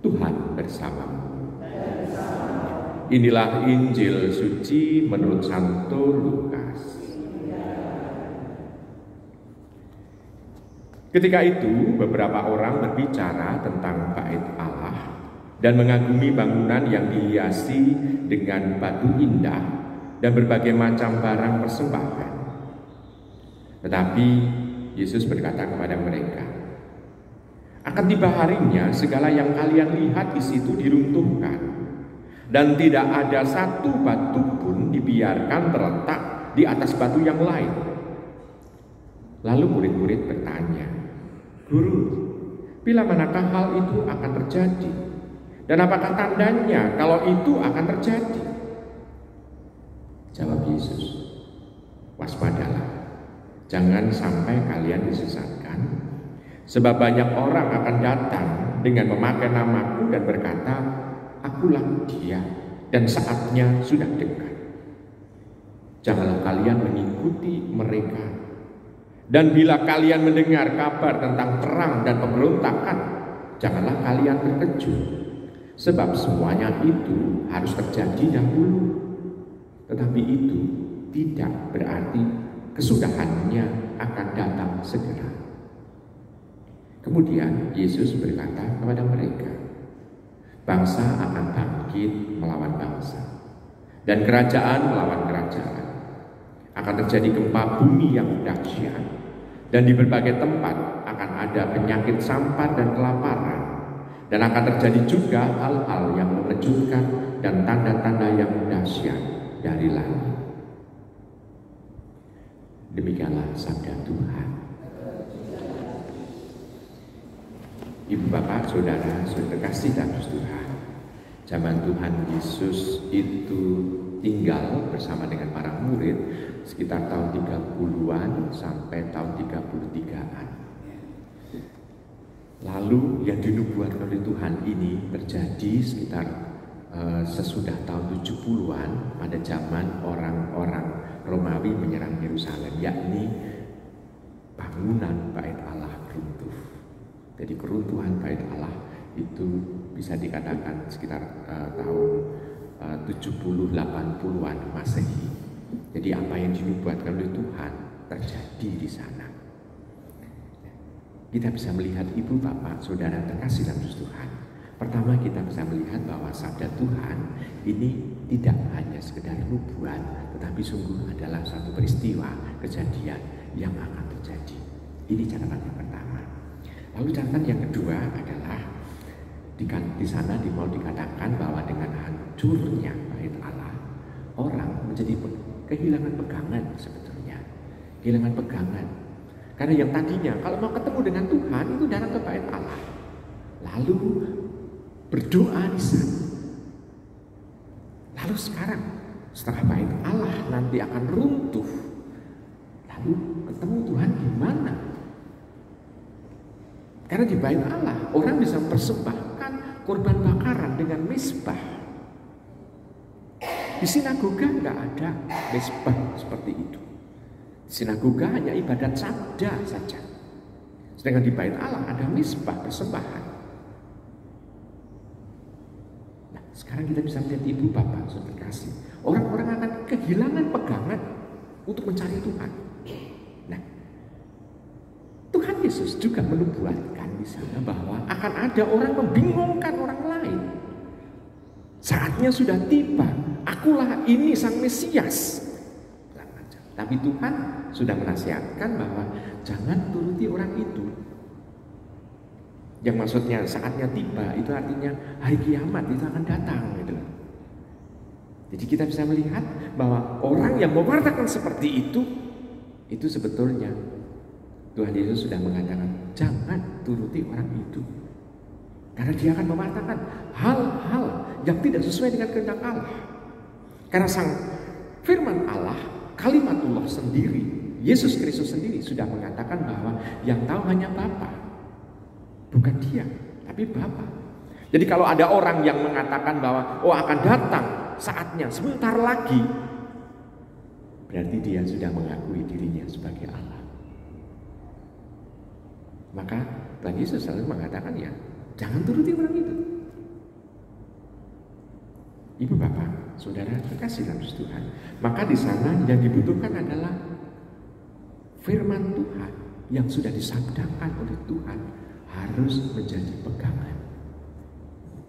Tuhan bersamamu. Inilah Injil suci menurut Santo Lukas. Ketika itu beberapa orang berbicara tentang bait Allah dan mengagumi bangunan yang dihiasi dengan batu indah dan berbagai macam barang persembahan. Tetapi Yesus berkata kepada mereka, akan tiba harinya segala yang kalian lihat di situ diruntuhkan, dan tidak ada satu batu pun dibiarkan terletak di atas batu yang lain. Lalu murid-murid bertanya, Guru, bila manakah hal itu akan terjadi? Dan apakah tandanya kalau itu akan terjadi? Jawab Yesus, waspadalah, jangan sampai kalian disesatkan, sebab banyak orang akan datang dengan memakai namaku dan berkata, akulah dia, dan saatnya sudah dekat. Janganlah kalian mengikuti mereka. Dan bila kalian mendengar kabar tentang perang dan pemberontakan, janganlah kalian terkejut, sebab semuanya itu harus terjadi dahulu. Tetapi itu tidak berarti kesudahannya akan datang segera. Kemudian Yesus berkata kepada mereka, bangsa akan bangkit melawan bangsa, dan kerajaan melawan kerajaan. Akan terjadi gempa bumi yang dahsyat, dan di berbagai tempat akan ada penyakit sampar dan kelaparan, dan akan terjadi juga hal-hal yang mengejutkan dan tanda-tanda yang dahsyat dari langit. Demikianlah sabda Tuhan. Ibu bapak, saudara, saudara kasih dalam Tuhan, zaman Tuhan Yesus itu tinggal bersama dengan para murid sekitar tahun 30-an sampai tahun 33-an. Lalu yang dinubuatkan oleh Tuhan ini terjadi sekitar sesudah tahun 70-an pada zaman orang-orang Romawi menyerang Yerusalem, yakni bangunan bait Allah runtuh. Jadi keruntuhan bait Allah itu bisa dikatakan sekitar tahun 70-80-an Masehi. Jadi apa yang dinubuatkan oleh Tuhan terjadi di sana. Kita bisa melihat ibu bapak saudara terkasih dalam Tuhan. Pertama kita bisa melihat bahwa sabda Tuhan ini tidak hanya sekedar nubuat, tetapi sungguh adalah satu peristiwa kejadian yang akan terjadi. Ini catatan yang pertama. Lalu catatan yang kedua adalah di sana mau dikatakan bahwa dengan hancurnya bait Allah, orang menjadi kehilangan pegangan sebetulnya. Kehilangan pegangan. Karena yang tadinya kalau mau ketemu dengan Tuhan itu datang ke bait Allah, lalu berdoa di sana. Lalu sekarang setelah bait Allah nanti akan runtuh, lalu ketemu Tuhan gimana? Karena di bait Allah orang bisa mempersembahkan korban bakaran dengan mezbah. Di sinagoga nggak ada mezbah seperti itu. Di sinagoga hanya ibadat sabda saja. Sedangkan di bait Allah ada mezbah persembahan. Nah, sekarang kita bisa melihat ibu bapak saudara kasih. Orang-orang akan kehilangan pegangan untuk mencari Tuhan. Nah, Tuhan Yesus juga menubuatkan di sana bahwa akan ada orang membingungkan orang lain. Saatnya sudah tiba. Akulah ini sang Mesias. Tapi Tuhan sudah menasihatkan bahwa jangan turuti orang itu. Yang maksudnya saatnya tiba itu artinya hari kiamat itu akan datang gitu. Jadi kita bisa melihat bahwa orang yang mewartakan seperti itu sebetulnya Tuhan Yesus sudah mengatakan jangan turuti orang itu. Karena dia akan mewartakan hal-hal yang tidak sesuai dengan kehendak Allah. Karena sang firman Allah, kalimatullah sendiri, Yesus Kristus sendiri sudah mengatakan bahwa yang tahu hanya Bapa. Bukan dia, tapi Bapa. Jadi kalau ada orang yang mengatakan bahwa akan datang saatnya sebentar lagi, berarti dia sudah mengakui dirinya sebagai Allah. Maka Tuhan Yesus selalu mengatakan ya, Jangan turuti orang itu. Ibu bapak, saudara terkasih dalam Tuhan. Maka di sana yang dibutuhkan adalah firman Tuhan yang sudah disabdakan oleh Tuhan harus menjadi pegangan.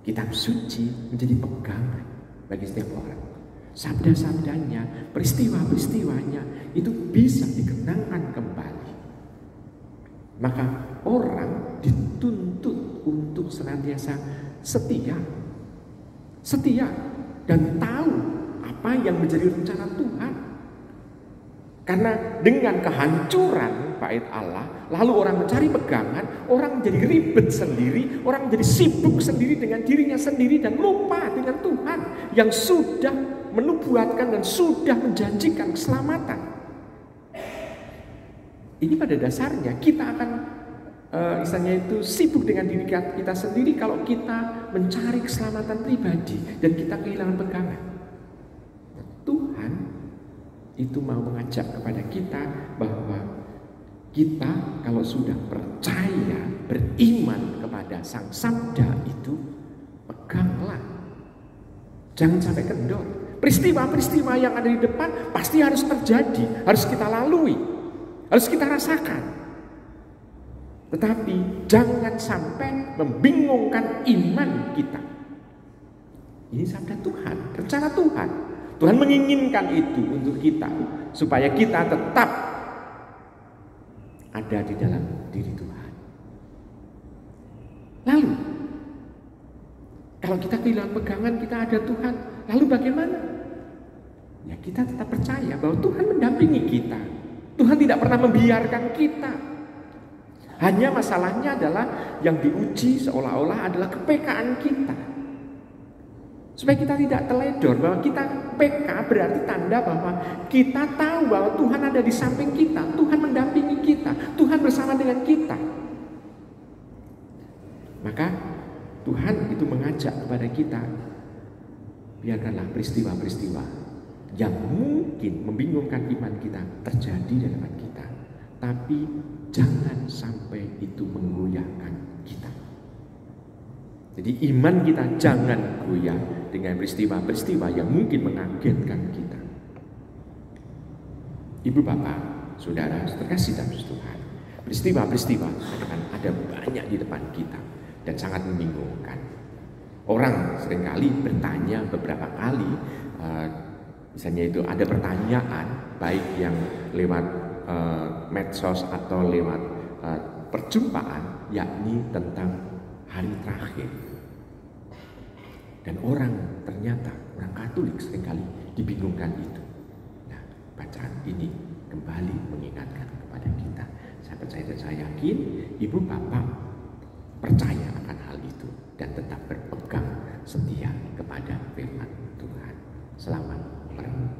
Kitab suci menjadi pegangan bagi setiap orang. Sabda-sabdanya, peristiwa-peristiwanya itu bisa dikenangkan kembali. Maka orang dituntut untuk senantiasa setia dan tahu apa yang menjadi rencana Tuhan. Karena dengan kehancuran bait Allah, lalu orang mencari pegangan, orang menjadi ribet sendiri, orang menjadi sibuk sendiri dengan dirinya sendiri dan lupa dengan Tuhan yang sudah menubuatkan dan sudah menjanjikan keselamatan. Ini pada dasarnya kita akan misalnya itu sibuk dengan diri kita sendiri kalau kita mencari keselamatan pribadi dan kita kehilangan pegangan. Tuhan itu mau mengajak kepada kita bahwa kita kalau sudah percaya, beriman kepada Sang Sabda itu, peganglah. Jangan sampai kendor. Peristiwa-peristiwa yang ada di depan pasti harus terjadi, harus kita lalui, harus kita rasakan. Tetapi jangan sampai membingungkan iman kita. Ini sabda Tuhan, rencana Tuhan. Tuhan menginginkan itu untuk kita, supaya kita tetap ada di dalam diri Tuhan. Lalu, kalau kita kehilangan pegangan, kita ada Tuhan, lalu bagaimana? Ya kita tetap percaya bahwa Tuhan mendampingi kita. Tuhan tidak pernah membiarkan kita. Hanya masalahnya adalah yang diuji seolah-olah adalah kepekaan kita. Supaya kita tidak teledor bahwa kita PK berarti tanda bahwa kita tahu bahwa Tuhan ada di samping kita, Tuhan mendampingi kita, Tuhan bersama dengan kita. Maka Tuhan itu mengajak kepada kita, biarkanlah peristiwa-peristiwa yang mungkin membingungkan iman kita terjadi di hadapan kita, tapi jangan sampai itu menggoyahkan kita. Jadi iman kita jangan goyah dengan peristiwa-peristiwa yang mungkin mengagetkan kita. Ibu bapak, saudara terkasih dalam Tuhan, peristiwa-peristiwa akan ada banyak di depan kita dan sangat membingungkan. Orang seringkali bertanya beberapa kali, misalnya itu ada pertanyaan baik yang lewat medsos atau lewat perjumpaan, yakni tentang hari terakhir. Dan orang ternyata, orang Katolik seringkali dibingungkan itu. Nah, bacaan ini kembali mengingatkan kepada kita. Saya percaya dan saya yakin ibu bapak percaya akan hal itu dan tetap berpegang setia kepada firman Tuhan. Selamat merenung.